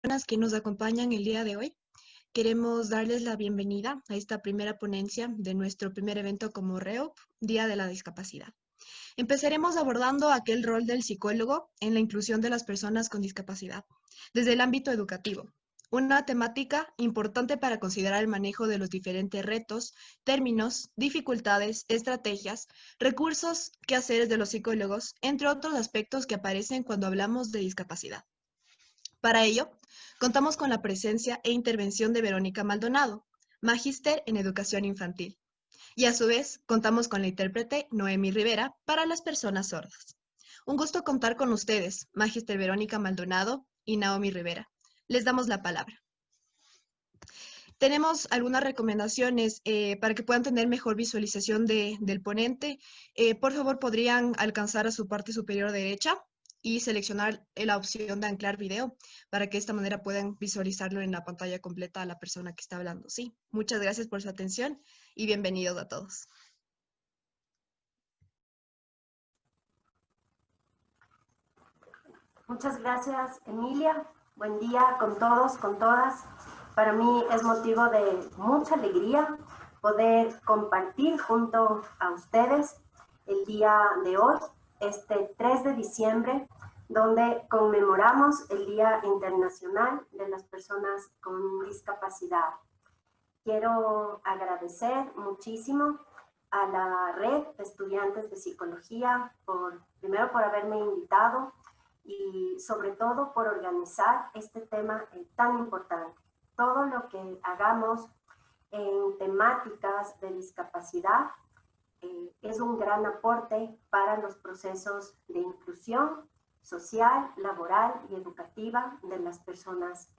personas que nos acompañan el día de hoy. Queremos darles la bienvenida a esta primera ponencia de nuestro primer evento como REOP, Día de la Discapacidad. Empezaremos abordando aquel rol del psicólogo en la inclusión de las personas con discapacidad, desde el ámbito educativo. Una temática importante para considerar el manejo de los diferentes retos, términos, dificultades, estrategias, recursos, quehaceres de los psicólogos, entre otros aspectos que aparecen cuando hablamos de discapacidad. Para ello, contamos con la presencia e intervención de Verónica Maldonado, magíster en educación infantil. Y a su vez, contamos con la intérprete Noemi Rivera para las personas sordas. Un gusto contar con ustedes, magíster Verónica Maldonado y Naomi Rivera. Les damos la palabra. Tenemos algunas recomendaciones para que puedan tener mejor visualización del ponente. Por favor, podrían alcanzar a su parte superior derecha y seleccionar la opción de anclar video para que de esta manera puedan visualizarlo en la pantalla completa a la persona que está hablando. Sí, muchas gracias por su atención y bienvenidos a todos. Muchas gracias, Emilia. Buen día con todos, con todas. Para mí es motivo de mucha alegría poder compartir junto a ustedes el día de hoy, este 3 de diciembre, donde conmemoramos el Día Internacional de las Personas con Discapacidad. Quiero agradecer muchísimo a la Red de Estudiantes de Psicología, primero por haberme invitado y sobre todo por organizar este tema tan importante. Todo lo que hagamos en temáticas de discapacidad es un gran aporte para los procesos de inclusión social, laboral y educativa de las personas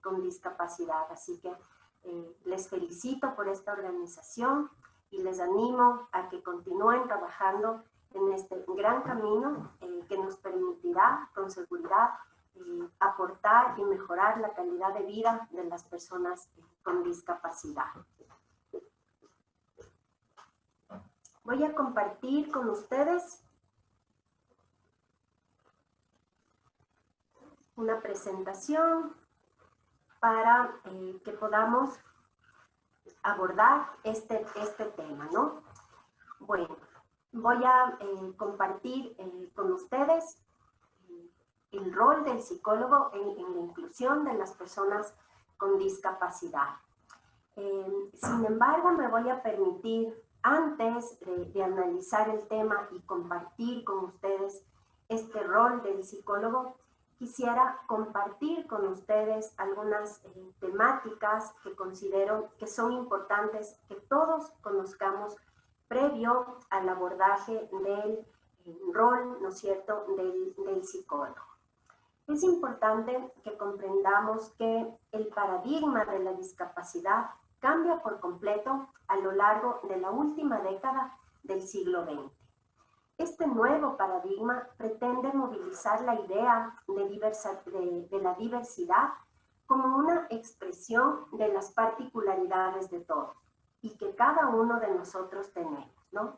con discapacidad. Así que les felicito por esta organización y les animo a que continúen trabajando en este gran camino que nos permitirá con seguridad aportar y mejorar la calidad de vida de las personas con discapacidad. Voy a compartir con ustedes una presentación para que podamos abordar este tema, ¿no? Bueno, voy a compartir con ustedes el rol del psicólogo en la inclusión de las personas con discapacidad. Sin embargo, me voy a permitir, antes de analizar el tema y compartir con ustedes este rol del psicólogo, quisiera compartir con ustedes algunas temáticas que considero que son importantes que todos conozcamos previo al abordaje del rol, ¿no es cierto?, del psicólogo. Es importante que comprendamos que el paradigma de la discapacidad cambia por completo a lo largo de la última década del siglo XX. Este nuevo paradigma pretende movilizar la idea de la diversidad como una expresión de las particularidades de todos y que cada uno de nosotros tenemos, ¿no?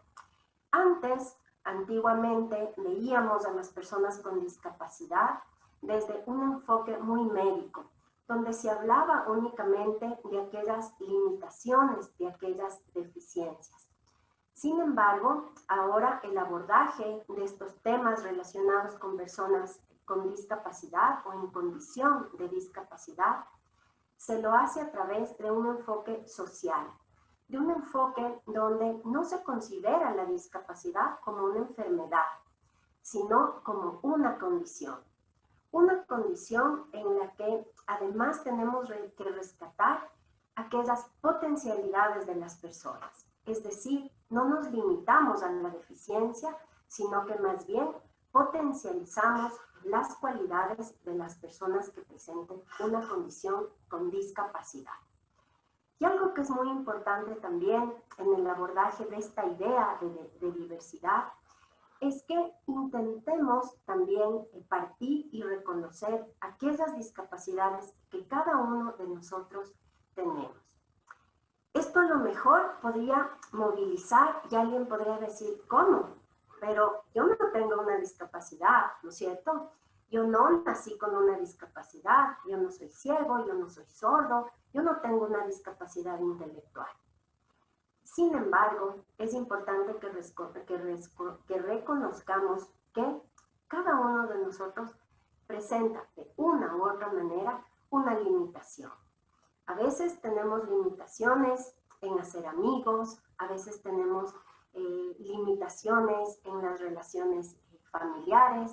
Antiguamente, veíamos a las personas con discapacidad desde un enfoque muy médico, donde se hablaba únicamente de aquellas limitaciones, de aquellas deficiencias. Sin embargo, ahora el abordaje de estos temas relacionados con personas con discapacidad o en condición de discapacidad se lo hace a través de un enfoque social, de un enfoque donde no se considera la discapacidad como una enfermedad, sino como una condición. Una condición en la que además tenemos que rescatar aquellas potencialidades de las personas. Es decir, no nos limitamos a la deficiencia, sino que más bien potencializamos las cualidades de las personas que presenten una condición con discapacidad. Y algo que es muy importante también en el abordaje de esta idea de diversidad es que intentemos también partir y reconocer aquellas discapacidades que cada uno de nosotros tenemos. Esto a lo mejor podría movilizar y alguien podría decir, ¿cómo? Pero yo no tengo una discapacidad, ¿no es cierto? yo no nací con una discapacidad, yo no soy ciego, yo no soy sordo, yo no tengo una discapacidad intelectual. Sin embargo, es importante que reconozcamos que cada uno de nosotros presenta de una u otra manera una limitación. A veces tenemos limitaciones en hacer amigos, a veces tenemos limitaciones en las relaciones familiares,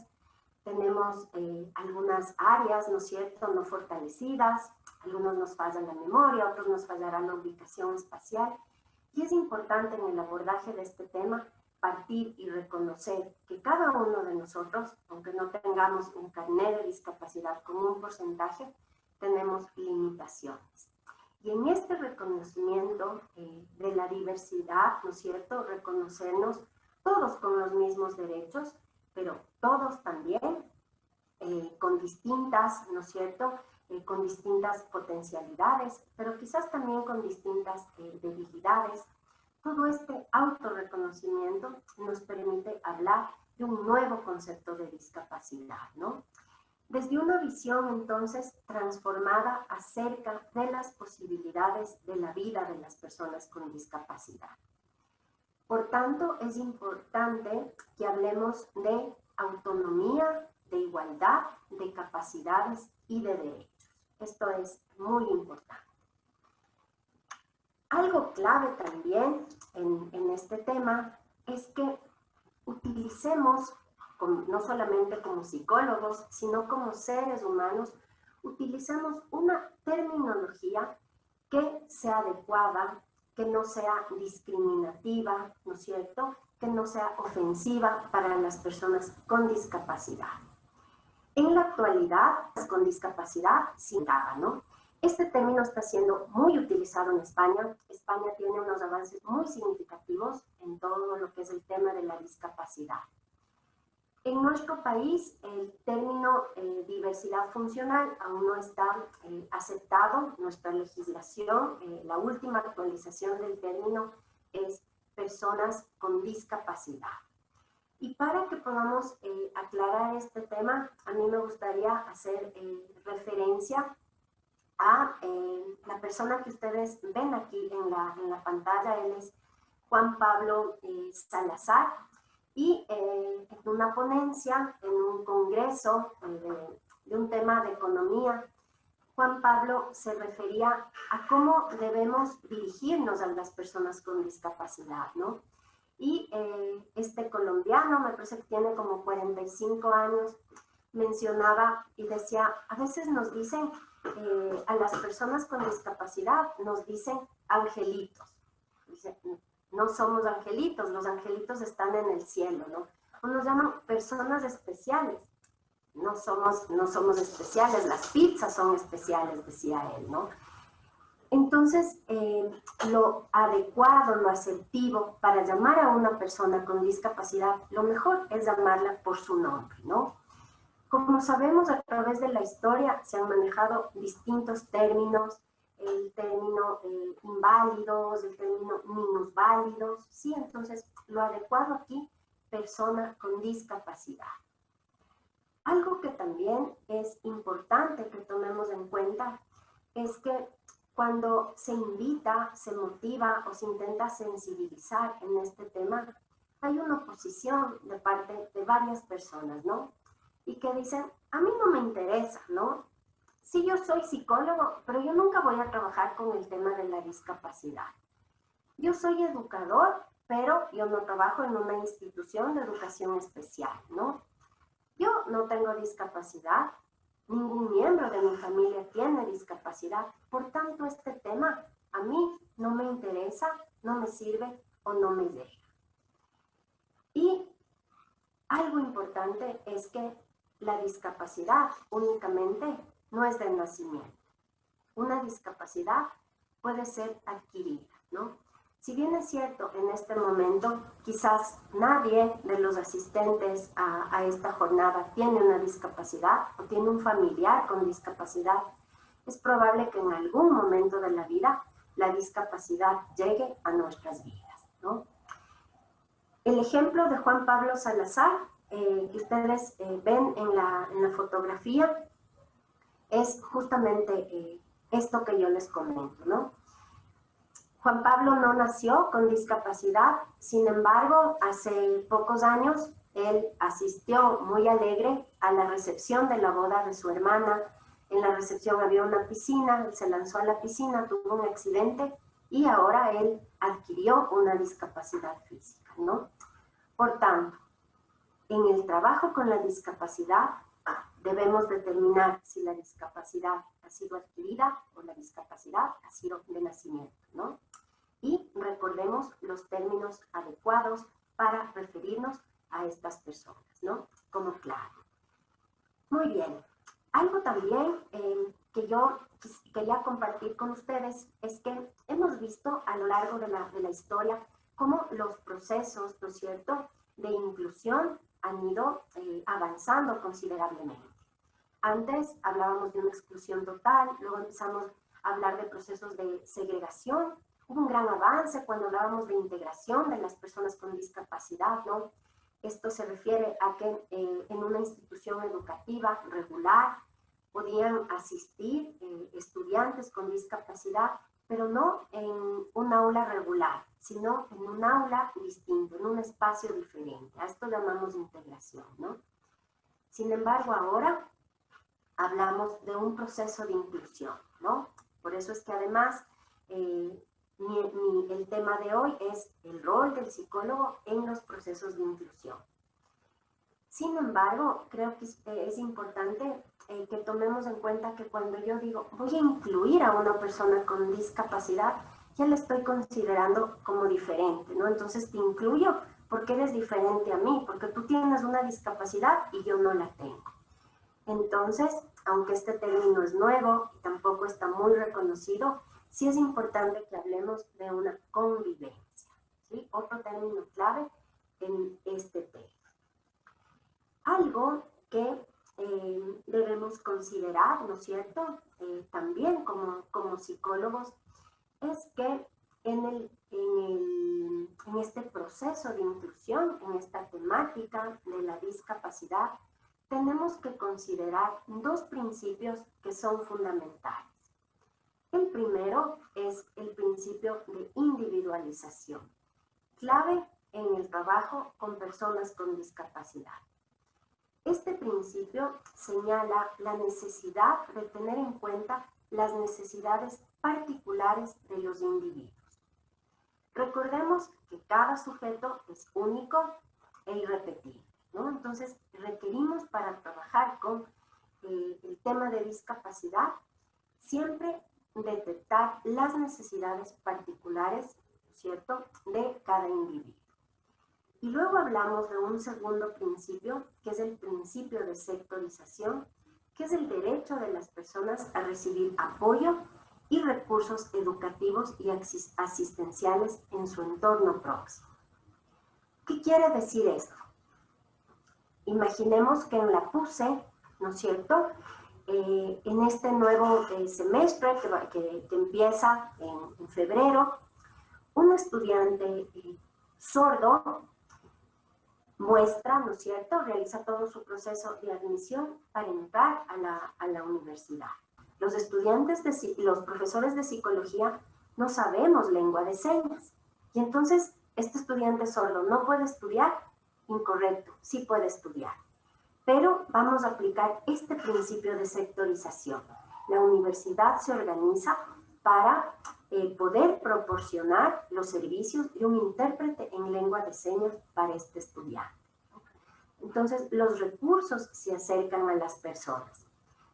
tenemos algunas áreas, ¿no es cierto?, no fortalecidas, algunos nos falla la memoria, otros nos fallará la ubicación espacial. Y es importante en el abordaje de este tema partir y reconocer que cada uno de nosotros, aunque no tengamos un carnet de discapacidad con un porcentaje, tenemos limitaciones. Y en este reconocimiento de la diversidad, ¿no es cierto?, reconocernos todos con los mismos derechos, pero todos también con distintas, ¿no es cierto?, con distintas potencialidades, pero quizás también con distintas debilidades. Todo este autorreconocimiento nos permite hablar de un nuevo concepto de discapacidad, ¿no? Desde una visión entonces transformada acerca de las posibilidades de la vida de las personas con discapacidad. Por tanto, es importante que hablemos de autonomía, de igualdad, de capacidades y de derechos. Esto es muy importante. Algo clave también en este tema es que utilicemos, no solamente como psicólogos, sino como seres humanos, utilicemos una terminología que sea adecuada, que no sea discriminativa, ¿no es cierto?, que no sea ofensiva para las personas con discapacidad. En la actualidad, con discapacidad sin nada, ¿no? Este término está siendo muy utilizado en España. España tiene unos avances muy significativos en todo lo que es el tema de la discapacidad. En nuestro país, el término diversidad funcional aún no está aceptado. Nuestra legislación, la última actualización del término es personas con discapacidad. Y para que podamos aclarar este tema, a mí me gustaría hacer referencia a la persona que ustedes ven aquí en la pantalla. Él es Juan Pablo Salazar, y en una ponencia, en un congreso de un tema de economía, Juan Pablo se refería a cómo debemos dirigirnos a las personas con discapacidad, ¿no? Y este colombiano, me parece que tiene como 45 años, mencionaba y decía, a veces nos dicen, a las personas con discapacidad, nos dicen angelitos. Dice, no somos angelitos, los angelitos están en el cielo, ¿no? O nos llaman personas especiales. No somos especiales, las pizzas son especiales, decía él, ¿no? Entonces, lo adecuado, lo asertivo para llamar a una persona con discapacidad, lo mejor es llamarla por su nombre, ¿no? Como sabemos, a través de la historia se han manejado distintos términos, el término inválidos, el término minusválidos, ¿sí? Entonces, lo adecuado aquí, persona con discapacidad. Algo que también es importante que tomemos en cuenta es que cuando se invita, se motiva o se intenta sensibilizar en este tema, hay una oposición de parte de varias personas, ¿no? Y que dicen, a mí no me interesa, ¿no? Sí, yo soy psicólogo, pero yo nunca voy a trabajar con el tema de la discapacidad. Yo soy educador, pero yo no trabajo en una institución de educación especial, ¿no? Yo no tengo discapacidad, ningún miembro de mi familia tiene discapacidad, por tanto este tema a mí no me interesa, no me sirve o no me llega. Y algo importante es que la discapacidad únicamente no es del nacimiento. Una discapacidad puede ser adquirida, ¿no? Si bien es cierto, en este momento quizás nadie de los asistentes a esta jornada tiene una discapacidad o tiene un familiar con discapacidad, es probable que en algún momento de la vida la discapacidad llegue a nuestras vidas, ¿no? El ejemplo de Juan Pablo Salazar que ustedes ven en la fotografía es justamente esto que yo les comento, ¿no? Juan Pablo no nació con discapacidad, sin embargo, hace pocos años él asistió muy alegre a la recepción de la boda de su hermana. En la recepción había una piscina, él se lanzó a la piscina, tuvo un accidente y ahora él adquirió una discapacidad física, ¿no? Por tanto, en el trabajo con la discapacidad debemos determinar si la discapacidad ha sido adquirida o la discapacidad ha sido de nacimiento, ¿no? Y recordemos los términos adecuados para referirnos a estas personas, ¿no? Como claro. Muy bien. Algo también que yo quería compartir con ustedes es que hemos visto a lo largo de la historia cómo los procesos, ¿no es cierto?, de inclusión han ido avanzando considerablemente. Antes hablábamos de una exclusión total, luego empezamos a hablar de procesos de segregación. Hubo un gran avance cuando hablábamos de integración de las personas con discapacidad, ¿no? Esto se refiere a que en una institución educativa regular podían asistir estudiantes con discapacidad, pero no en un aula regular, sino en un aula distinto, en un espacio diferente. A esto llamamos integración, ¿no? Sin embargo, ahora hablamos de un proceso de inclusión, ¿no? Por eso es que además el tema de hoy es el rol del psicólogo en los procesos de inclusión. Sin embargo, creo que es importante que tomemos en cuenta que cuando yo digo voy a incluir a una persona con discapacidad, ya la estoy considerando como diferente, ¿no? Entonces te incluyo porque eres diferente a mí, porque tú tienes una discapacidad y yo no la tengo. Entonces, aunque este término es nuevo y tampoco está muy reconocido, sí es importante que hablemos de una convivencia, ¿sí? Otro término clave en este tema. Algo que debemos considerar, ¿no es cierto?, también como psicólogos, es que en este proceso de inclusión, en esta temática de la discapacidad, tenemos que considerar dos principios que son fundamentales. El primero es el principio de individualización, clave en el trabajo con personas con discapacidad. Este principio señala la necesidad de tener en cuenta las necesidades particulares de los individuos. Recordemos que cada sujeto es único e irrepetible, ¿no? Entonces, requerimos para trabajar con el tema de discapacidad siempre detectar las necesidades particulares, ¿cierto?, de cada individuo. Y luego hablamos de un segundo principio, que es el principio de sectorización, que es el derecho de las personas a recibir apoyo y recursos educativos y asistenciales en su entorno próximo. ¿Qué quiere decir esto? Imaginemos que en la PUCE, ¿no es cierto?, en este nuevo semestre que empieza en febrero, un estudiante sordo muestra, ¿no es cierto?, realiza todo su proceso de admisión para entrar a la universidad. Los estudiantes y los profesores de psicología no sabemos lengua de señas. Y entonces, este estudiante sordo no puede estudiar, incorrecto, sí puede estudiar. Pero vamos a aplicar este principio de sectorización. La universidad se organiza para poder proporcionar los servicios de un intérprete en lengua de señas para este estudiante. Entonces, los recursos se acercan a las personas.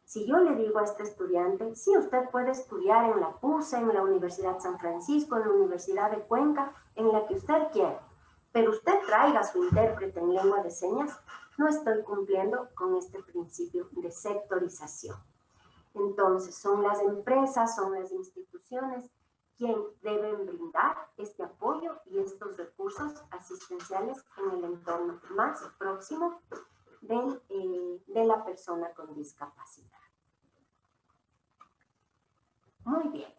Si yo le digo a este estudiante, sí, usted puede estudiar en la PUCE, en la Universidad San Francisco, en la Universidad de Cuenca, en la que usted quiera, pero usted traiga su intérprete en lengua de señas, no estoy cumpliendo con este principio de sectorización. Entonces, son las empresas, son las instituciones quien deben brindar este apoyo y estos recursos asistenciales en el entorno más próximo de la persona con discapacidad. Muy bien.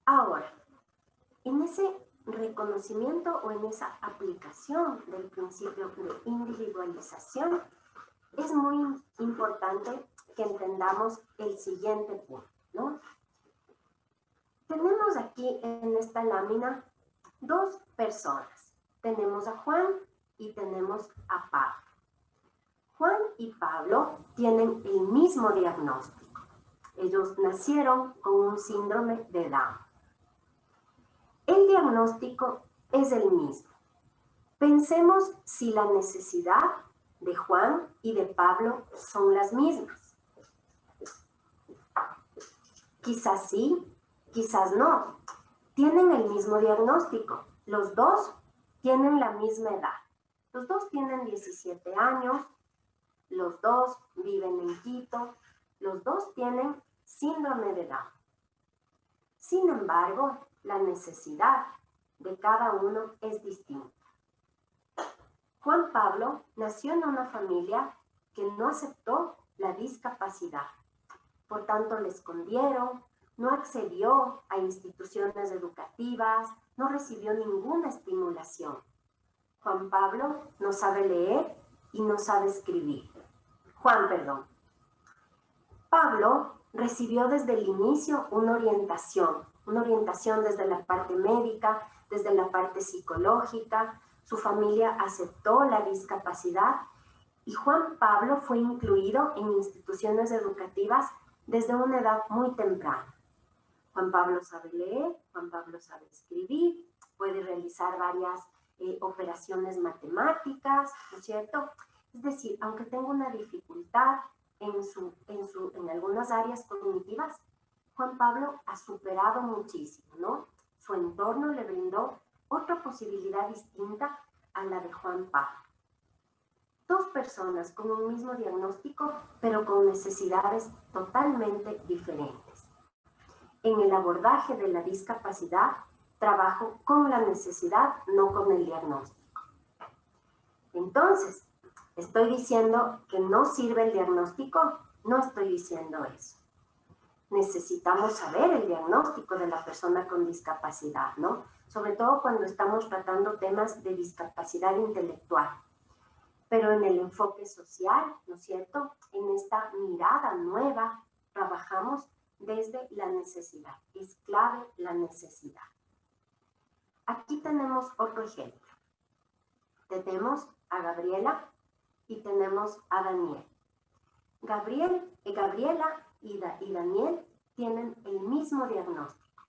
Ahora, en ese reconocimiento o en esa aplicación del principio de individualización, es muy importante que entendamos el siguiente punto, ¿no? Tenemos aquí en esta lámina dos personas. Tenemos a Juan y tenemos a Pablo. Juan y Pablo tienen el mismo diagnóstico. Ellos nacieron con un síndrome de Down. El diagnóstico es el mismo. Pensemos si la necesidad de Juan y de Pablo son las mismas. Quizás sí, quizás no. Tienen el mismo diagnóstico. Los dos tienen la misma edad. Los dos tienen 17 años. Los dos viven en Quito. Los dos tienen síndrome de Down. Sin embargo, la necesidad de cada uno es distinta. Juan Pablo nació en una familia que no aceptó la discapacidad. Por tanto, le escondieron, no accedió a instituciones educativas, no recibió ninguna estimulación. Juan Pablo no sabe leer y no sabe escribir. Pablo recibió desde el inicio una orientación desde la parte médica, desde la parte psicológica. Su familia aceptó la discapacidad y Juan Pablo fue incluido en instituciones educativas desde una edad muy temprana. Juan Pablo sabe leer, Juan Pablo sabe escribir, puede realizar varias operaciones matemáticas, ¿no es cierto? Es decir, aunque tenga una dificultad en algunas áreas cognitivas, Juan Pablo ha superado muchísimo, ¿no? Su entorno le brindó otra posibilidad distinta a la de Juan Pablo. Dos personas con un mismo diagnóstico, pero con necesidades totalmente diferentes. En el abordaje de la discapacidad, trabajo con la necesidad, no con el diagnóstico. Entonces, ¿estoy diciendo que no sirve el diagnóstico? No estoy diciendo eso. Necesitamos saber el diagnóstico de la persona con discapacidad, ¿no? Sobre todo cuando estamos tratando temas de discapacidad intelectual. Pero en el enfoque social, ¿no es cierto? En esta mirada nueva, trabajamos desde la necesidad. Es clave la necesidad. Aquí tenemos otro ejemplo. Tenemos a Gabriela y tenemos a Daniel. Gabriela y Daniel tienen el mismo diagnóstico,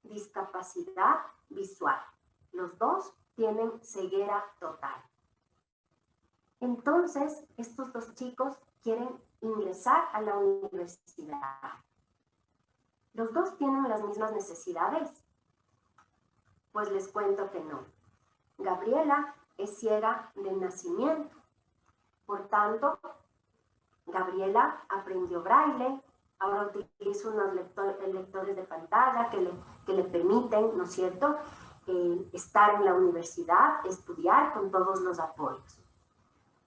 discapacidad visual. Los dos tienen ceguera total. Entonces, estos dos chicos quieren ingresar a la universidad. ¿Los dos tienen las mismas necesidades? Pues les cuento que no. Gabriela es ciega de nacimiento. Por tanto, Gabriela aprendió braille, ahora utiliza unos lectores de pantalla que le permiten, ¿no es cierto?, estar en la universidad, estudiar con todos los apoyos.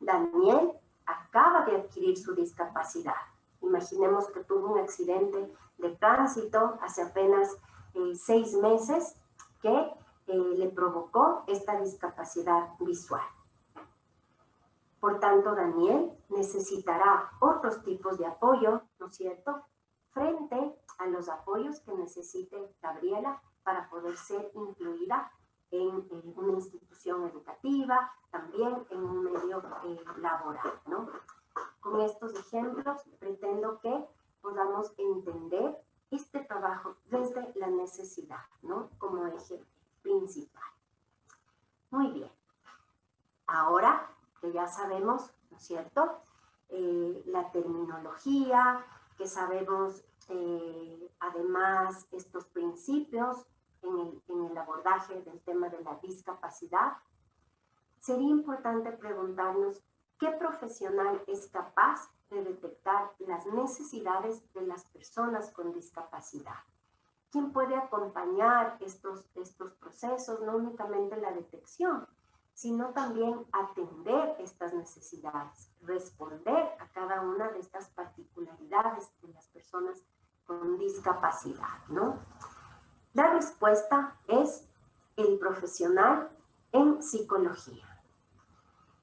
Daniel acaba de adquirir su discapacidad. Imaginemos que tuvo un accidente de tránsito hace apenas 6 meses que le provocó esta discapacidad visual. Por tanto, Daniel necesitará otros tipos de apoyo, ¿no es cierto?, frente a los apoyos que necesite Gabriela para poder ser incluida en una institución educativa, también en un medio laboral, ¿no? Con estos ejemplos pretendo que podamos entender este trabajo desde la necesidad, ¿no?, como eje principal. Muy bien. Ahora que ya sabemos, ¿no es cierto?, la terminología, que sabemos además estos principios en el abordaje del tema de la discapacidad, sería importante preguntarnos qué profesional es capaz de detectar las necesidades de las personas con discapacidad. ¿Quién puede acompañar estos procesos, no únicamente la detección, sino también atender estas necesidades, responder a cada una de estas particularidades de las personas con discapacidad, ¿no? La respuesta es el profesional en psicología.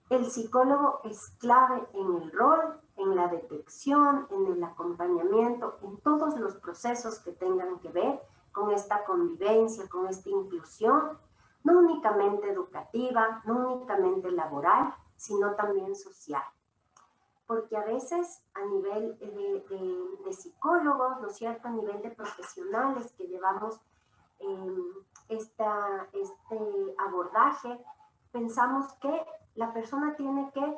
El psicólogo es clave en el rol, en la detección, en el acompañamiento, en todos los procesos que tengan que ver con esta convivencia, con esta inclusión, no únicamente educativa, no únicamente laboral, sino también social. Porque a veces a nivel de psicólogos, ¿no es cierto?, a nivel de profesionales que llevamos este abordaje, pensamos que la persona tiene que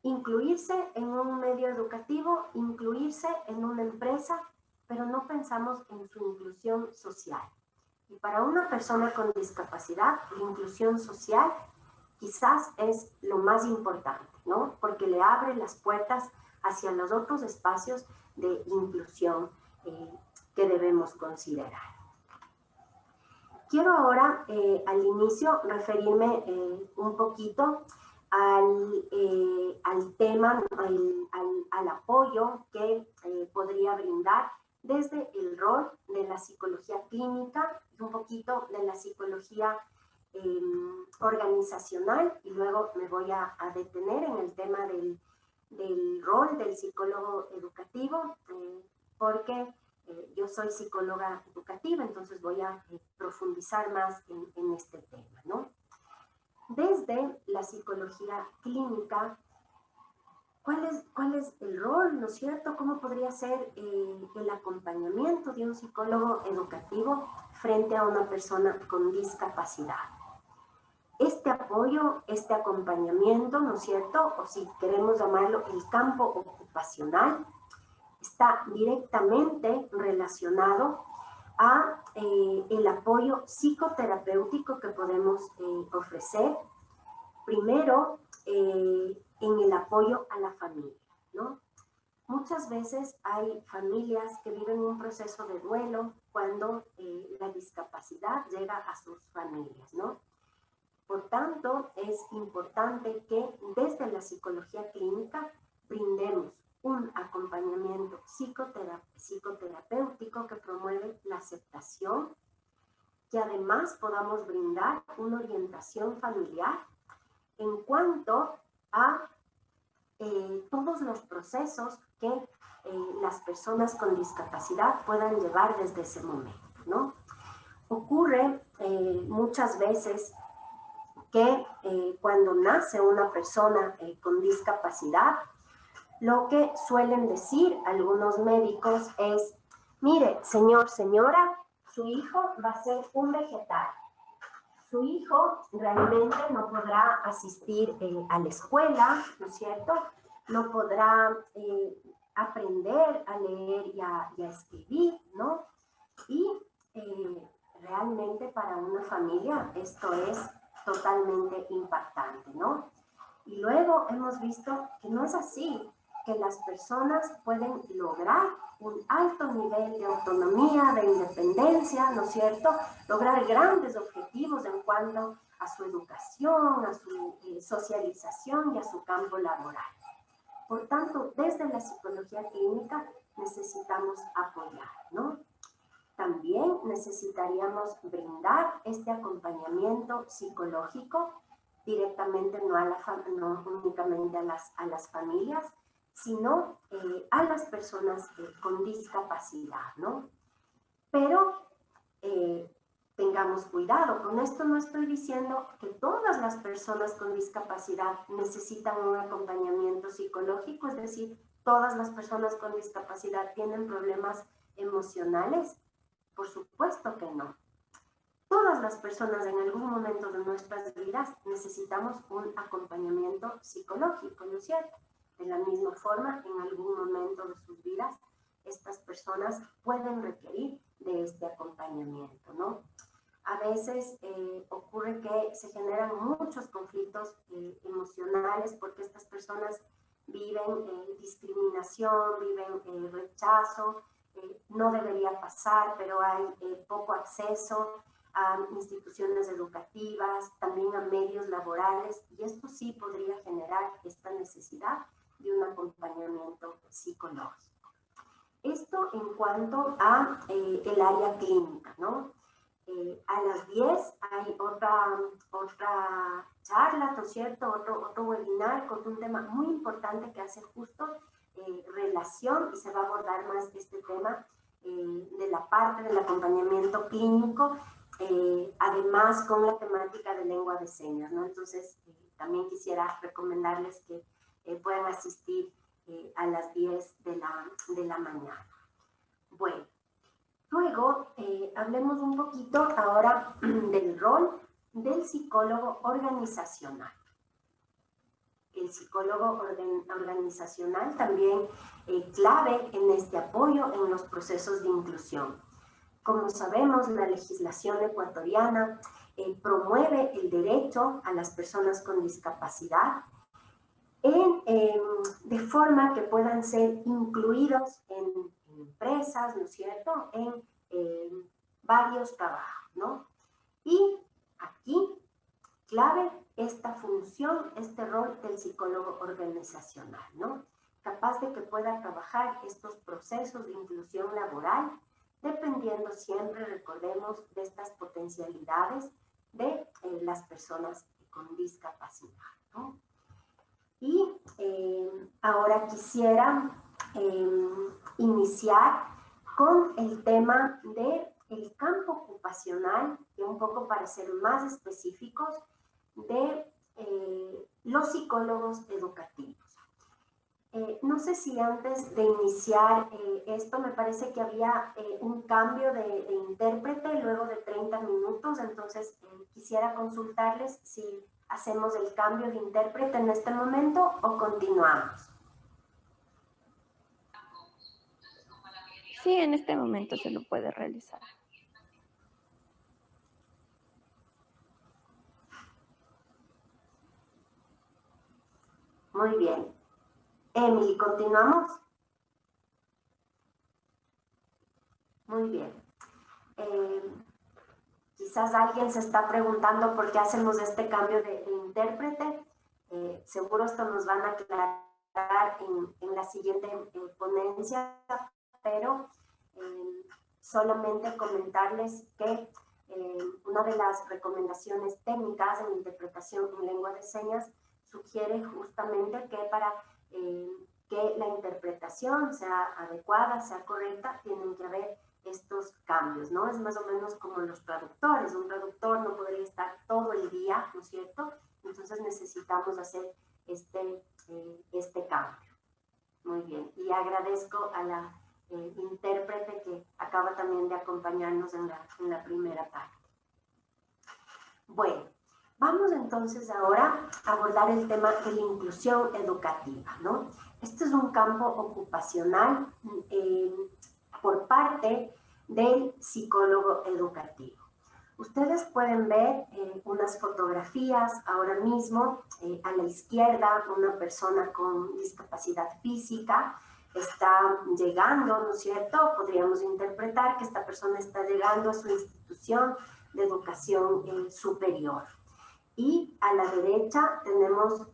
incluirse en un medio educativo, incluirse en una empresa, pero no pensamos en su inclusión social. Y para una persona con discapacidad, la inclusión social quizás es lo más importante, ¿no? Porque le abre las puertas hacia los otros espacios de inclusión que debemos considerar. Quiero ahora, al inicio, referirme un poquito al tema, al apoyo que podría brindar desde el rol de la psicología clínica, un poquito de la psicología organizacional, y luego me voy a detener en el tema del rol del psicólogo educativo, porque yo soy psicóloga educativa, entonces voy a profundizar más en este tema, ¿no? Desde la psicología clínica, ¿cuál es el rol, ¿no es cierto? ¿Cómo podría ser el acompañamiento de un psicólogo educativo frente a una persona con discapacidad? Este apoyo, este acompañamiento, ¿no es cierto?, o si queremos llamarlo el campo ocupacional, está directamente relacionado a el apoyo psicoterapéutico que podemos ofrecer, primero en el apoyo a la familia, ¿no? Muchas veces hay familias que viven un proceso de duelo cuando la discapacidad llega a sus familias, ¿no? Por tanto, es importante que desde la psicología clínica brindemos un acompañamiento psicoterapéutico que promueve la aceptación, que además podamos brindar una orientación familiar en cuanto a todos los procesos que las personas con discapacidad puedan llevar desde ese momento, ¿no? Ocurre muchas veces que cuando nace una persona con discapacidad, lo que suelen decir algunos médicos es: mire, señor, señora, su hijo va a ser un vegetal. Su hijo realmente no podrá asistir a la escuela, ¿no es cierto? No podrá aprender a leer y a escribir, ¿no? Y realmente para una familia esto es totalmente impactante, ¿no? Y luego hemos visto que no es así, que las personas pueden lograr un alto nivel de autonomía, de independencia, ¿no es cierto? Lograr grandes objetivos en cuanto a su educación, a su socialización y a su campo laboral. Por tanto, desde la psicología clínica necesitamos apoyar, ¿no? También necesitaríamos brindar este acompañamiento psicológico directamente, no únicamente a las familias, sino a las personas con discapacidad, ¿no? Pero tengamos cuidado, con esto no estoy diciendo que todas las personas con discapacidad necesitan un acompañamiento psicológico, es decir, todas las personas con discapacidad tienen problemas emocionales. Por supuesto que no. Todas las personas en algún momento de nuestras vidas necesitamos un acompañamiento psicológico, ¿no es cierto? De la misma forma, en algún momento de sus vidas, estas personas pueden requerir de este acompañamiento, ¿no? A veces ocurre que se generan muchos conflictos emocionales porque estas personas viven discriminación, viven rechazo. No debería pasar, pero hay poco acceso a instituciones educativas, también a medios laborales, y esto sí podría generar esta necesidad de un acompañamiento psicológico. Esto en cuanto a el área clínica, ¿no? A las 10 hay otra charla, ¿no es cierto? Otro webinar con un tema muy importante que hace justo relación, y se va a abordar más este tema de la parte del acompañamiento clínico, además con la temática de lengua de señas, ¿no? Entonces, también quisiera recomendarles que puedan asistir a las 10 de la mañana. Bueno, luego hablemos un poquito ahora del rol del psicólogo organizacional. El psicólogo organizacional también clave en este apoyo en los procesos de inclusión. Como sabemos, la legislación ecuatoriana promueve el derecho a las personas con discapacidad de forma que puedan ser incluidos en empresas, ¿no es cierto?, en varios trabajos, ¿no? Y aquí, clave esta función, este rol del psicólogo organizacional, ¿no? Capaz de que pueda trabajar estos procesos de inclusión laboral, dependiendo siempre, recordemos, de estas potencialidades de las personas con discapacidad, ¿no? Y ahora quisiera iniciar con el tema del campo ocupacional, y un poco para ser más específicos, de los psicólogos educativos. No sé si antes de iniciar esto, me parece que había un cambio de intérprete luego de 30 minutos, entonces quisiera consultarles si hacemos el cambio de intérprete en este momento o continuamos. Sí, en este momento se lo puede realizar. Muy bien. Emily, ¿continuamos? Muy bien. Quizás alguien se está preguntando por qué hacemos este cambio de intérprete. Seguro esto nos van a aclarar en la siguiente ponencia, pero solamente comentarles que una de las recomendaciones técnicas en interpretación en lengua de señas sugiere justamente que para que la interpretación sea adecuada, sea correcta, tienen que haber estos cambios, ¿no? Es más o menos como los traductores. Un traductor no podría estar todo el día, ¿no es cierto? Entonces necesitamos hacer este cambio. Muy bien. Y agradezco a la intérprete que acaba también de acompañarnos en la primera parte. Bueno, vamos entonces ahora a abordar el tema de la inclusión educativa, ¿no? Este es un campo ocupacional por parte del psicólogo educativo. Ustedes pueden ver unas fotografías ahora mismo. A la izquierda, una persona con discapacidad física está llegando, ¿no es cierto? Podríamos interpretar que esta persona está llegando a su institución de educación superior. Y a la derecha tenemos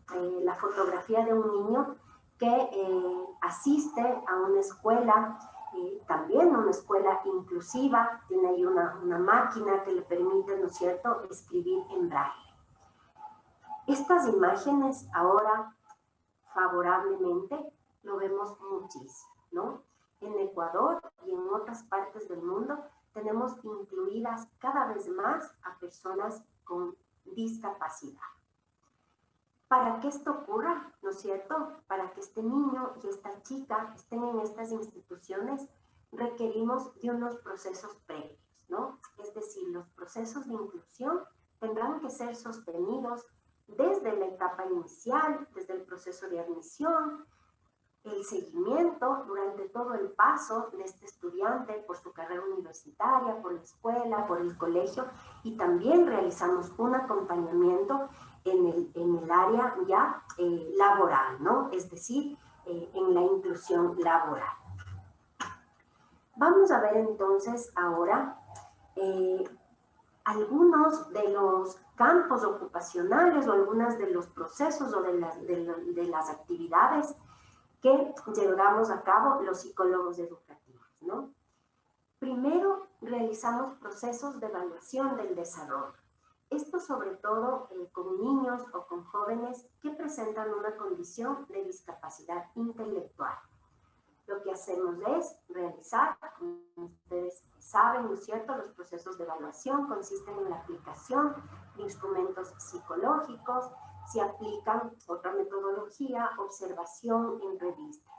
la fotografía de un niño que asiste a una escuela, también una escuela inclusiva. Tiene ahí una máquina que le permite, ¿no es cierto?, escribir en braille. Estas imágenes ahora, favorablemente, lo vemos muchísimo, ¿no? En Ecuador y en otras partes del mundo tenemos incluidas cada vez más a personas con discapacidad. Para que esto ocurra, ¿no es cierto?, para que este niño y esta chica estén en estas instituciones, requerimos de unos procesos previos, ¿no? Es decir, los procesos de inclusión tendrán que ser sostenidos desde la etapa inicial, desde el proceso de admisión, el seguimiento durante todo el paso de este estudiante por su carrera universitaria, por la escuela, por el colegio, y también realizamos un acompañamiento en el área ya laboral, ¿no? Es decir, en la inclusión laboral. Vamos a ver entonces ahora algunos de los campos ocupacionales o algunos de los procesos o de las actividades que llevamos a cabo los psicólogos educativos, ¿no? Primero, realizamos procesos de evaluación del desarrollo. Esto sobre todo con niños o con jóvenes que presentan una condición de discapacidad intelectual. Lo que hacemos es realizar, como ustedes saben, ¿no es cierto?, los procesos de evaluación consisten en la aplicación de instrumentos psicológicos, se aplican otra metodología, observación en revistas.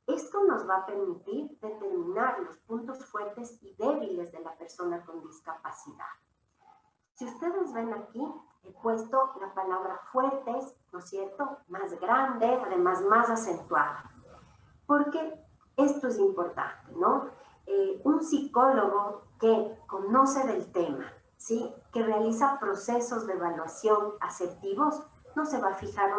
Esto nos va a permitir determinar los puntos fuertes y débiles de la persona con discapacidad. Si ustedes ven aquí, he puesto la palabra fuertes, ¿no es cierto?, más grande, además más acentuada. Porque esto es importante, ¿no? Un psicólogo que conoce del tema, ¿sí?, que realiza procesos de evaluación asertivos, no se va a fijar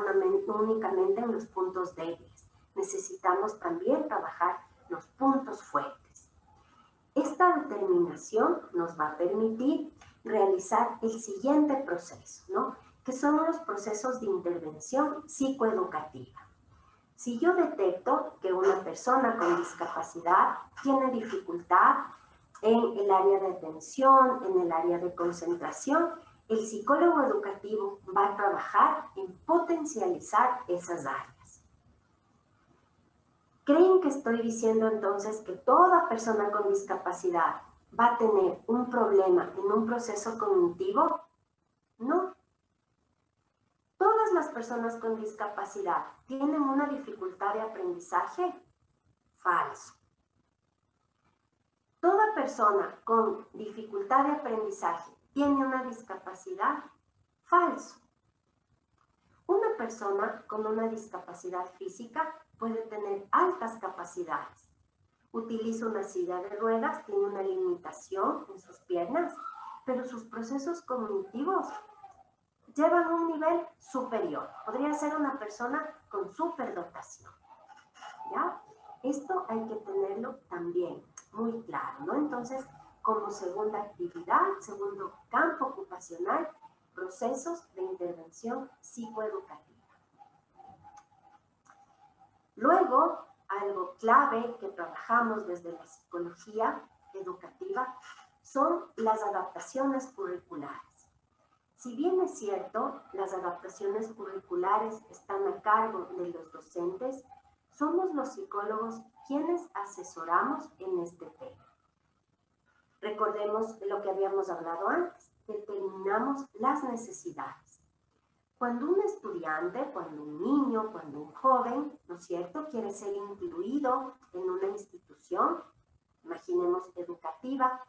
únicamente en los puntos débiles. Necesitamos también trabajar los puntos fuertes. Esta determinación nos va a permitir realizar el siguiente proceso, ¿no?, que son los procesos de intervención psicoeducativa. Si yo detecto que una persona con discapacidad tiene dificultad en el área de atención, en el área de concentración, el psicólogo educativo va a trabajar en potencializar esas áreas. ¿Creen que estoy diciendo entonces que toda persona con discapacidad va a tener un problema en un proceso cognitivo? No. ¿Todas las personas con discapacidad tienen una dificultad de aprendizaje? Falso. ¿Toda persona con dificultad de aprendizaje tiene una discapacidad? Falso. Una persona con una discapacidad física puede tener altas capacidades. Utiliza una silla de ruedas, tiene una limitación en sus piernas, pero sus procesos cognitivos llevan a un nivel superior. Podría ser una persona con superdotación, ¿ya? Esto hay que tenerlo también muy claro, ¿no? Entonces, como segunda actividad, segundo campo ocupacional, procesos de intervención psicoeducativa. Luego, algo clave que trabajamos desde la psicología educativa son las adaptaciones curriculares. Si bien es cierto, las adaptaciones curriculares están a cargo de los docentes, somos los psicólogos quienes asesoramos en este tema. Recordemos lo que habíamos hablado antes, determinamos las necesidades. Cuando un estudiante, cuando un niño, cuando un joven, ¿no es cierto?, quiere ser incluido en una institución, imaginemos educativa,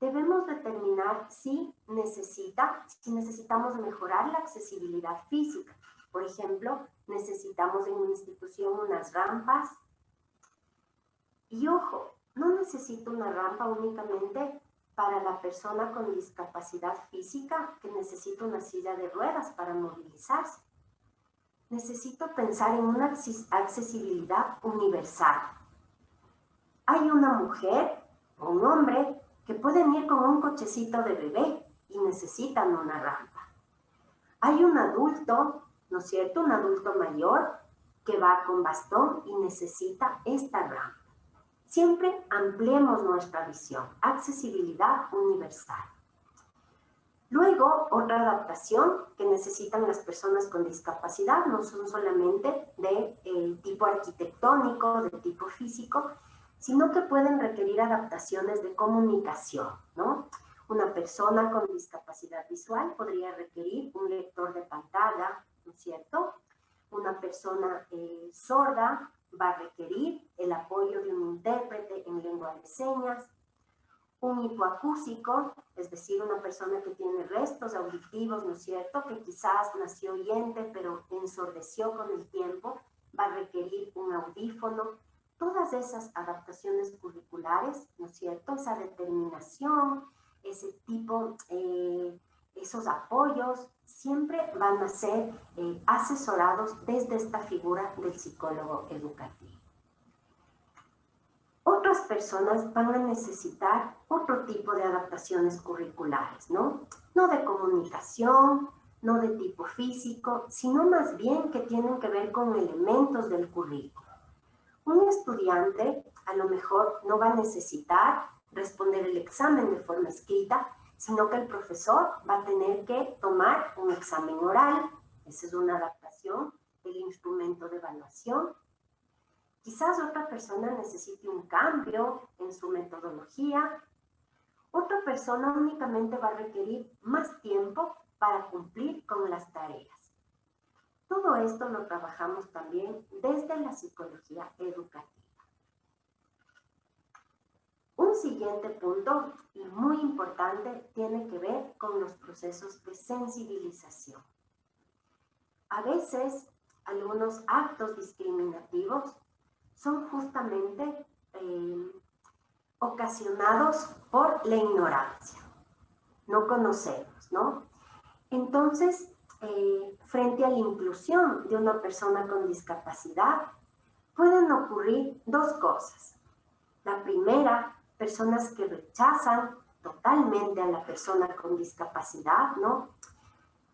debemos determinar si necesitamos mejorar la accesibilidad física. Por ejemplo, necesitamos en una institución unas rampas. Y ojo, no necesito una rampa únicamente para la persona con discapacidad física que necesita una silla de ruedas para movilizarse. Necesito pensar en una accesibilidad universal. Hay una mujer o un hombre que pueden ir con un cochecito de bebé y necesitan una rampa. Hay un adulto, ¿no es cierto?, un adulto mayor que va con bastón y necesita esta rampa. Siempre ampliemos nuestra visión, accesibilidad universal. Luego, otra adaptación que necesitan las personas con discapacidad no son solamente de tipo arquitectónico, de tipo físico, sino que pueden requerir adaptaciones de comunicación, ¿no? Una persona con discapacidad visual podría requerir un lector de pantalla, ¿no es cierto? Una persona sorda va a requerir el apoyo de un intérprete en lengua de señas. Un hipoacúsico, es decir, una persona que tiene restos auditivos, ¿no es cierto?, que quizás nació oyente pero ensordeció con el tiempo, va a requerir un audífono. Todas esas adaptaciones curriculares, ¿no es cierto?, esa determinación, ese tipo, esos apoyos, siempre van a ser asesorados desde esta figura del psicólogo educativo. Otras personas van a necesitar otro tipo de adaptaciones curriculares, ¿no? No de comunicación, no de tipo físico, sino más bien que tienen que ver con elementos del currículo. Un estudiante a lo mejor no va a necesitar responder el examen de forma escrita, sino que el profesor va a tener que tomar un examen oral. Esa es una adaptación del instrumento de evaluación. Quizás otra persona necesite un cambio en su metodología. Otra persona únicamente va a requerir más tiempo para cumplir con las tareas. Todo esto lo trabajamos también desde la psicología educativa. Un siguiente punto, y muy importante, tiene que ver con los procesos de sensibilización. A veces, algunos actos discriminativos son justamente ocasionados por la ignorancia. No conocemos, ¿no? Entonces, frente a la inclusión de una persona con discapacidad, pueden ocurrir dos cosas. La primera, personas que rechazan totalmente a la persona con discapacidad, ¿no?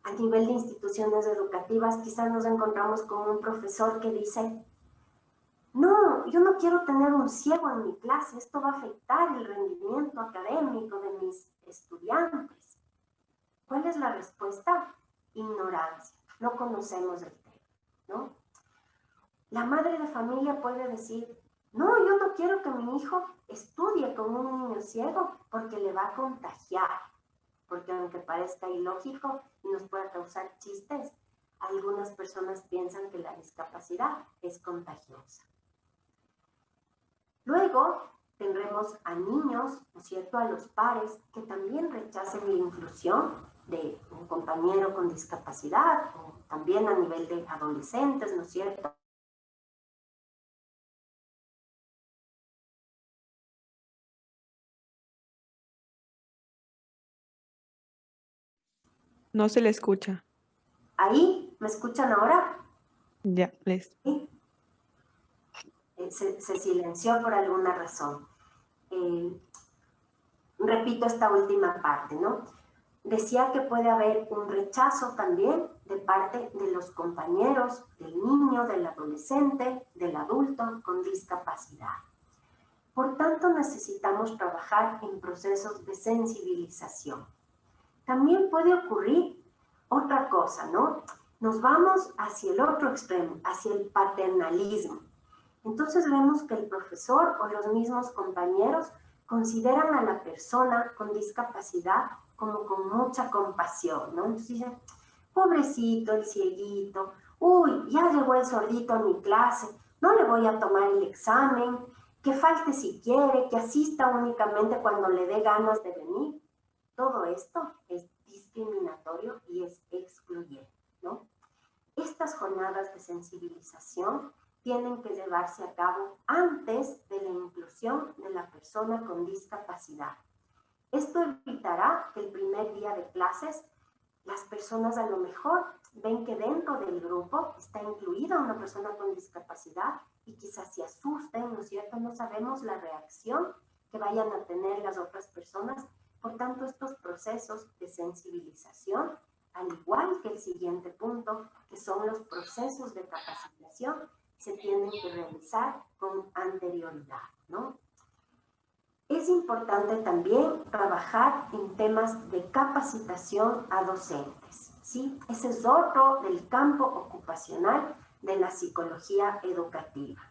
A nivel de instituciones educativas, quizás nos encontramos con un profesor que dice: no, yo no quiero tener un ciego en mi clase, esto va a afectar el rendimiento académico de mis estudiantes. ¿Cuál es la respuesta? Ignorancia, no conocemos el tema, ¿no? La madre de familia puede decir: no, yo no quiero que mi hijo estudie con un niño ciego porque le va a contagiar. Porque aunque parezca ilógico y nos pueda causar chistes, algunas personas piensan que la discapacidad es contagiosa. Luego tendremos a niños, ¿no es cierto?, a los pares que también rechacen la inclusión de un compañero con discapacidad, o también a nivel de adolescentes, ¿no es cierto? No se le escucha. ¿Ahí? ¿Me escuchan ahora? Ya, listo. ¿Sí? Se silenció por alguna razón. Repito esta última parte, ¿no? Decía que puede haber un rechazo también de parte de los compañeros, del niño, del adolescente, del adulto con discapacidad. Por tanto, necesitamos trabajar en procesos de sensibilización. También puede ocurrir otra cosa, ¿no? Nos vamos hacia el otro extremo, hacia el paternalismo. Entonces vemos que el profesor o los mismos compañeros consideran a la persona con discapacidad como con mucha compasión, ¿no? Entonces dicen: pobrecito el cieguito, uy, ya llegó el sordito a mi clase, no le voy a tomar el examen, que falte si quiere, que asista únicamente cuando le dé ganas de venir. Todo esto es discriminatorio y es excluyente, ¿no? Estas jornadas de sensibilización tienen que llevarse a cabo antes de la inclusión de la persona con discapacidad. Esto evitará que el primer día de clases las personas a lo mejor ven que dentro del grupo está incluida una persona con discapacidad y quizás se asusten, ¿no es cierto? No sabemos la reacción que vayan a tener las otras personas. Por tanto, estos procesos de sensibilización, al igual que el siguiente punto, que son los procesos de capacitación, se tienen que realizar con anterioridad, ¿no? Es importante también trabajar en temas de capacitación a docentes, ¿sí? Ese es otro del campo ocupacional de la psicología educativa.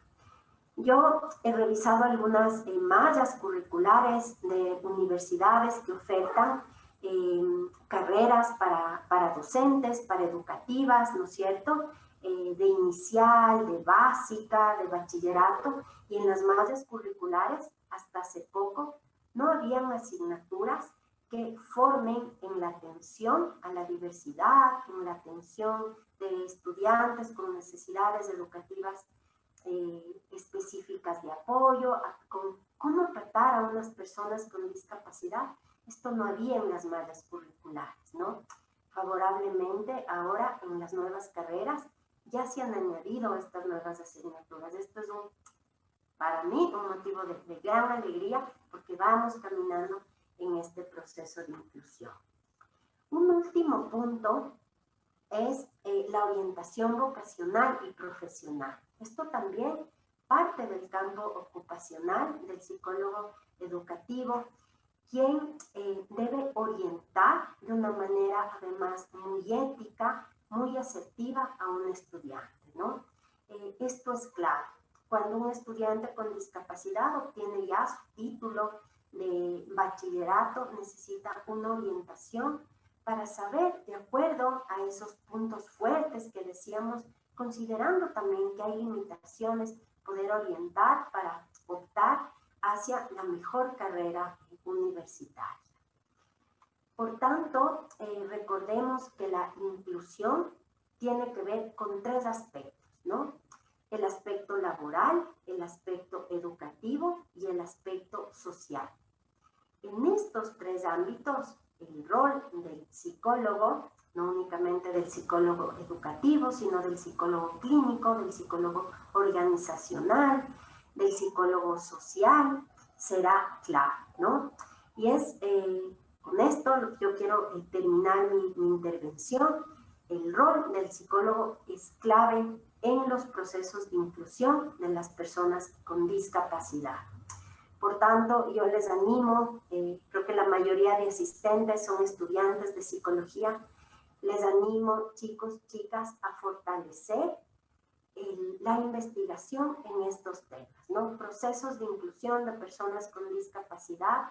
Yo he revisado algunas mallas curriculares de universidades que ofertan carreras para docentes, para educativas, ¿no es cierto?, de inicial, de básica, de bachillerato, y en las mallas curriculares hasta hace poco no habían asignaturas que formen en la atención a la diversidad, en la atención de estudiantes con necesidades educativas específicas de apoyo, con cómo tratar a unas personas con discapacidad. Esto no había en las mallas curriculares, ¿no? Favorablemente, ahora en las nuevas carreras ya se han añadido estas nuevas asignaturas. Esto es para mí un motivo de gran alegría porque vamos caminando en este proceso de inclusión. Un último punto es la orientación vocacional y profesional. Esto también parte del campo ocupacional del psicólogo educativo, quien debe orientar de una manera además muy ética, muy asertiva a un estudiante, ¿no? Esto es clave. Cuando un estudiante con discapacidad obtiene ya su título de bachillerato, necesita una orientación para saber, de acuerdo a esos puntos fuertes que decíamos, considerando también que hay limitaciones, poder orientar para optar hacia la mejor carrera universitaria. Por tanto, recordemos que la inclusión tiene que ver con tres aspectos, ¿no? El aspecto laboral, el aspecto educativo y el aspecto social. En estos tres ámbitos, el rol del psicólogo, no únicamente del psicólogo educativo, sino del psicólogo clínico, del psicólogo organizacional, del psicólogo social, será clave, ¿no? Y es con esto yo quiero terminar mi intervención. El rol del psicólogo es clave en los procesos de inclusión de las personas con discapacidad. Por tanto, yo les animo, creo que la mayoría de asistentes son estudiantes de psicología, les animo, chicos, chicas, a fortalecer la investigación en estos temas, ¿no? Procesos de inclusión de personas con discapacidad,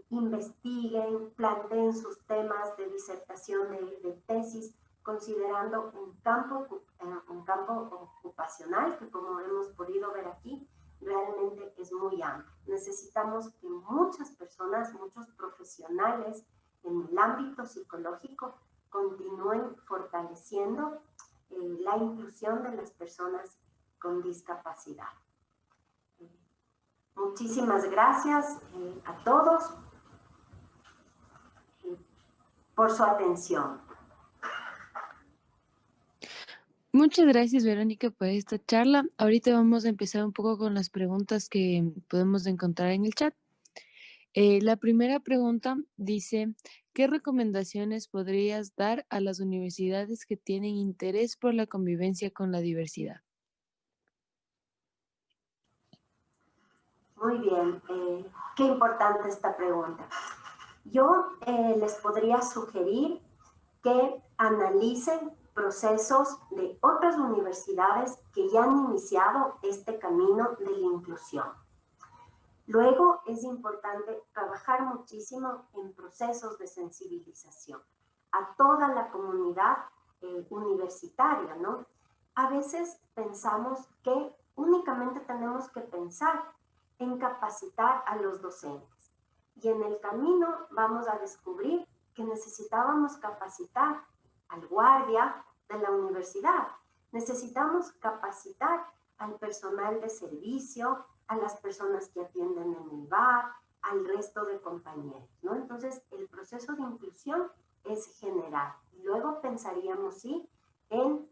investiguen, planteen sus temas de disertación de tesis, considerando un campo ocupacional que, como hemos podido ver aquí, realmente es muy amplio. Necesitamos que muchas personas, muchos profesionales en el ámbito psicológico continúen fortaleciendo la inclusión de las personas con discapacidad. Muchísimas gracias a todos por su atención. Muchas gracias, Verónica, por esta charla. Ahorita vamos a empezar un poco con las preguntas que podemos encontrar en el chat. La primera pregunta dice, ¿qué recomendaciones podrías dar a las universidades que tienen interés por la convivencia con la diversidad? Muy bien, qué importante esta pregunta. Yo les podría sugerir que analicen procesos de otras universidades que ya han iniciado este camino de la inclusión. Luego es importante trabajar muchísimo en procesos de sensibilización a toda la comunidad universitaria, ¿no? A veces pensamos que únicamente tenemos que pensar en capacitar a los docentes y en el camino vamos a descubrir que necesitábamos capacitar al guardia de la universidad, necesitamos capacitar al personal de servicio, a las personas que atienden en el bar, al resto de compañeros, ¿no? Entonces, el proceso de inclusión es general. Luego pensaríamos, sí, en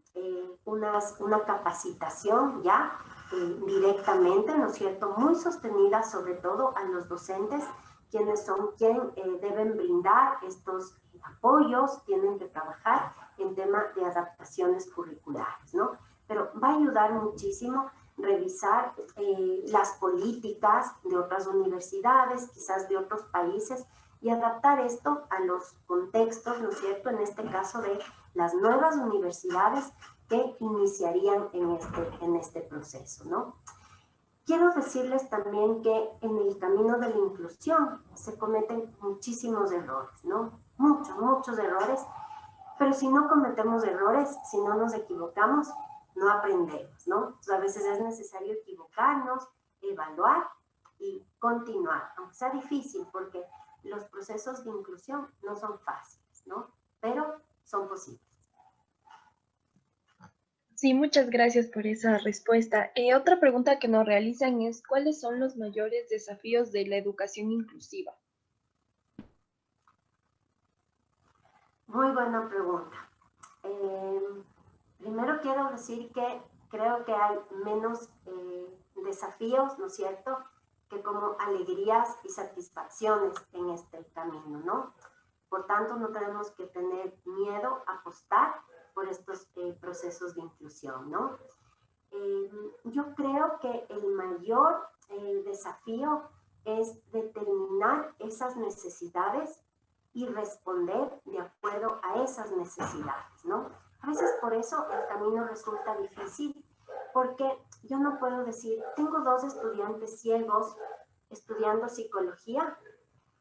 una capacitación ya directamente, ¿no es cierto?, muy sostenida sobre todo a los docentes, quienes son quien deben brindar estos apoyos, tienen que trabajar en tema de adaptaciones curriculares, ¿no? Pero va a ayudar muchísimo revisar las políticas de otras universidades, quizás de otros países, y adaptar esto a los contextos, ¿no es cierto?, en este caso de las nuevas universidades que iniciarían en este proceso, ¿no? Quiero decirles también que en el camino de la inclusión se cometen muchísimos errores, ¿no? Muchos errores, pero si no cometemos errores, si no nos equivocamos, no aprendemos, ¿no? Entonces, a veces es necesario equivocarnos, evaluar y continuar, aunque sea difícil, porque los procesos de inclusión no son fáciles, ¿no? Pero son posibles. Sí, muchas gracias por esa respuesta. Otra pregunta que nos realizan es, ¿cuáles son los mayores desafíos de la educación inclusiva? Muy buena pregunta. Primero quiero decir que creo que hay menos desafíos, ¿no es cierto?, que como alegrías y satisfacciones en este camino, ¿no? Por tanto, no tenemos que tener miedo a apostar por estos procesos de inclusión, ¿no? Yo creo que el mayor desafío es determinar esas necesidades y responder de acuerdo a esas necesidades, ¿no? A veces por eso el camino resulta difícil, porque yo no puedo decir, tengo 2 estudiantes ciegos estudiando psicología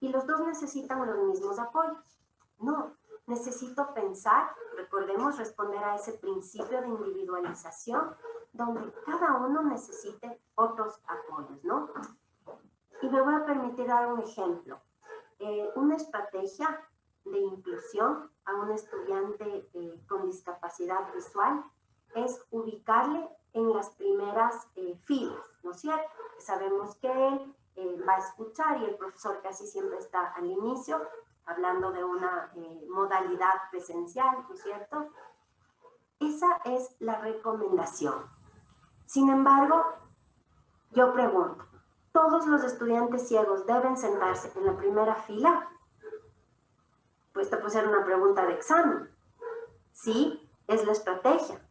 y los 2 necesitan los mismos apoyos. No, necesito pensar, recordemos responder a ese principio de individualización, donde cada uno necesite otros apoyos, ¿no? Y me voy a permitir dar un ejemplo. Una estrategia de inclusión a un estudiante con discapacidad visual es ubicarle en las primeras filas, ¿no es cierto? Sabemos que él va a escuchar y el profesor casi siempre está al inicio, hablando de una modalidad presencial, ¿no es cierto? Esa es la recomendación. Sin embargo, yo pregunto, ¿todos los estudiantes ciegos deben sentarse en la primera fila? Pues esta puede ser una pregunta de examen. Sí, es la estrategia.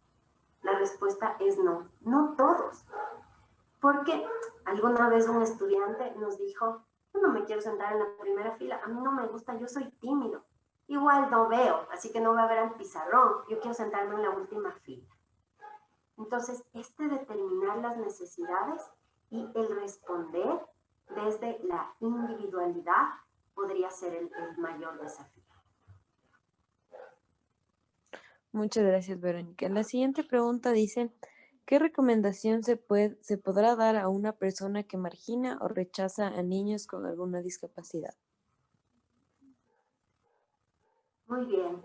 La respuesta es no, no todos. Porque alguna vez un estudiante nos dijo, yo no me quiero sentar en la primera fila, a mí no me gusta, yo soy tímido. Igual no veo, así que no voy a ver al pizarrón, yo quiero sentarme en la última fila. Entonces, determinar las necesidades y el responder desde la individualidad podría ser el mayor desafío. Muchas gracias, Verónica. La siguiente pregunta dice, ¿qué recomendación se podrá dar a una persona que margina o rechaza a niños con alguna discapacidad? Muy bien.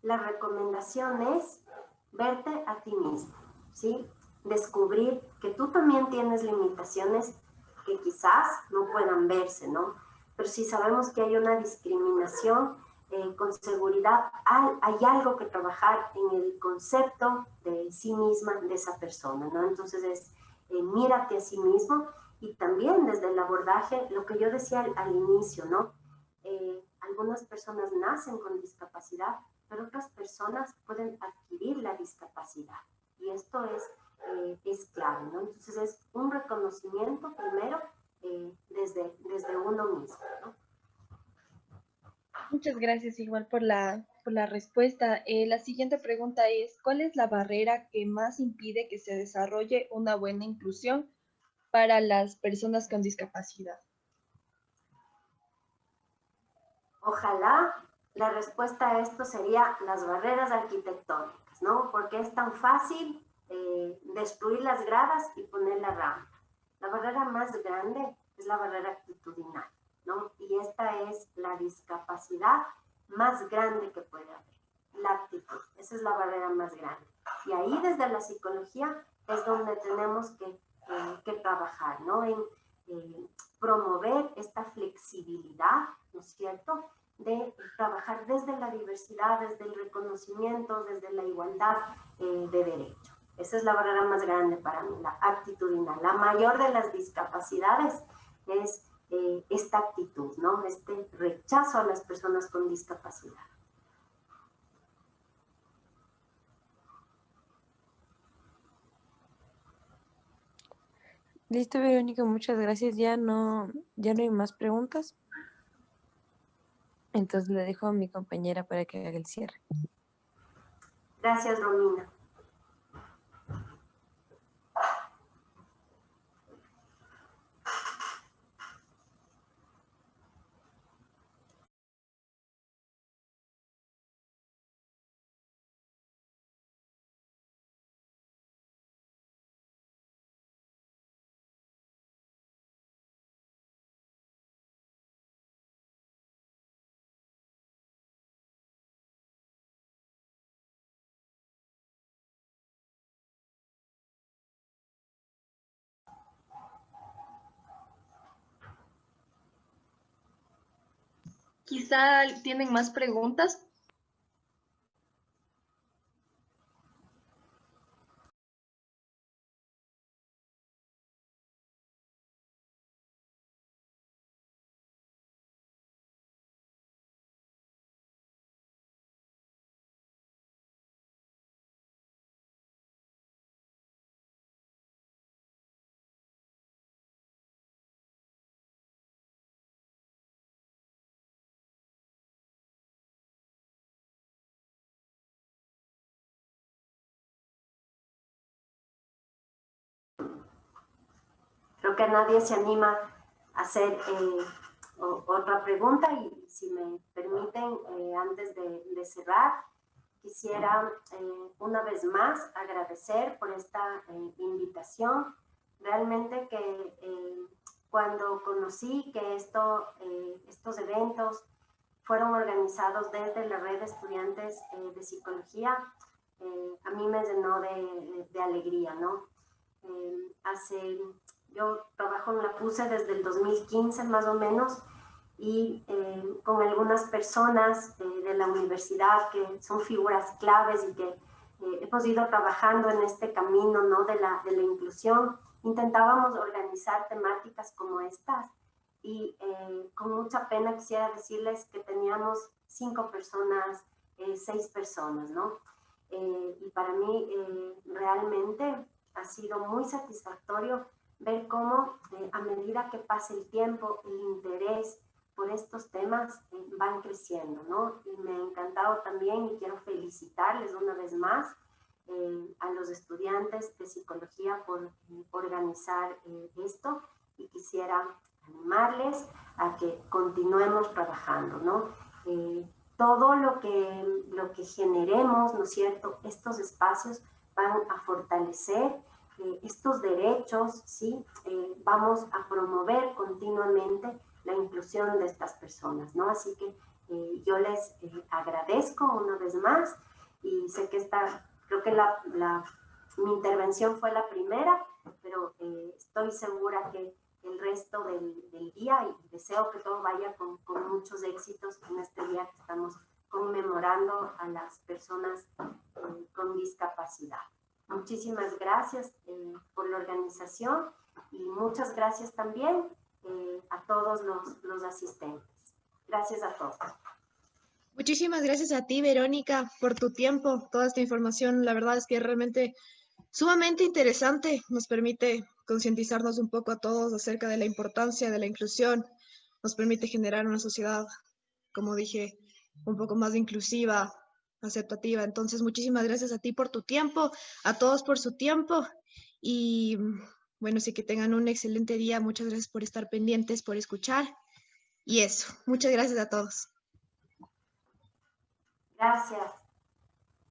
La recomendación es verte a ti mismo, ¿sí? Descubrir que tú también tienes limitaciones que quizás no puedan verse, ¿no? Pero si sabemos que hay una discriminación, con seguridad hay algo que trabajar en el concepto de sí misma de esa persona, ¿no? Entonces es mírate a sí mismo y también desde el abordaje, lo que yo decía al inicio, ¿no? Algunas personas nacen con discapacidad, pero otras personas pueden adquirir la discapacidad. Y esto es clave, ¿no? Entonces es un reconocimiento primero desde uno mismo, ¿no? Muchas gracias igual por la respuesta. La siguiente pregunta es, ¿cuál es la barrera que más impide que se desarrolle una buena inclusión para las personas con discapacidad? Ojalá la respuesta a esto sería las barreras arquitectónicas, ¿no? Porque es tan fácil destruir las gradas y poner la rampa. La barrera más grande es la barrera actitudinal, ¿no? Y esta es la discapacidad más grande que puede haber, la actitud. Esa es la barrera más grande. Y ahí desde la psicología es donde tenemos que trabajar, ¿no? En promover esta flexibilidad, ¿no es cierto?, de trabajar desde la diversidad, desde el reconocimiento, desde la igualdad de derecho. Esa es la barrera más grande para mí, la actitudinal. La mayor de las discapacidades es esta actitud, ¿no? Este rechazo a las personas con discapacidad. Listo, Verónica, muchas gracias. Ya no hay más preguntas. Entonces le dejo a mi compañera para que haga el cierre. Gracias, Romina. Quizá tienen más preguntas. Creo que nadie se anima a hacer otra pregunta y si me permiten, antes de cerrar, quisiera una vez más agradecer por esta invitación. Realmente que cuando conocí que estos eventos fueron organizados desde la Red de Estudiantes de Psicología, a mí me llenó de alegría, ¿no? Yo trabajo en la PUCE desde el 2015 más o menos, y con algunas personas de la universidad que son figuras claves y que hemos ido trabajando en este camino, ¿no? de la inclusión, intentábamos organizar temáticas como estas y con mucha pena quisiera decirles que teníamos 5 personas, 6 personas, ¿no? Y para mí realmente ha sido muy satisfactorio ver cómo a medida que pasa el tiempo, el interés por estos temas van creciendo, ¿no? Y me ha encantado también y quiero felicitarles una vez más a los estudiantes de psicología por organizar esto, y quisiera animarles a que continuemos trabajando, ¿no? Todo lo que generemos, ¿no es cierto? Estos espacios van a fortalecer estos derechos, ¿sí? Vamos a promover continuamente la inclusión de estas personas, ¿no? Así que yo les agradezco una vez más, y sé que creo que mi intervención fue la primera, pero estoy segura que el resto del día, y deseo que todo vaya con muchos éxitos en este día que estamos conmemorando a las personas con discapacidad. Muchísimas gracias por la organización, y muchas gracias también a todos los asistentes. Gracias a todos. Muchísimas gracias a ti, Verónica, por tu tiempo. Toda esta información, la verdad es que es realmente sumamente interesante. Nos permite concientizarnos un poco a todos acerca de la importancia de la inclusión. Nos permite generar una sociedad, como dije, un poco más inclusiva, aceptativa. Entonces, muchísimas gracias a ti por tu tiempo, a todos por su tiempo. Y bueno, sí, que tengan un excelente día. Muchas gracias por estar pendientes, por escuchar. Y eso, muchas gracias a todos. Gracias.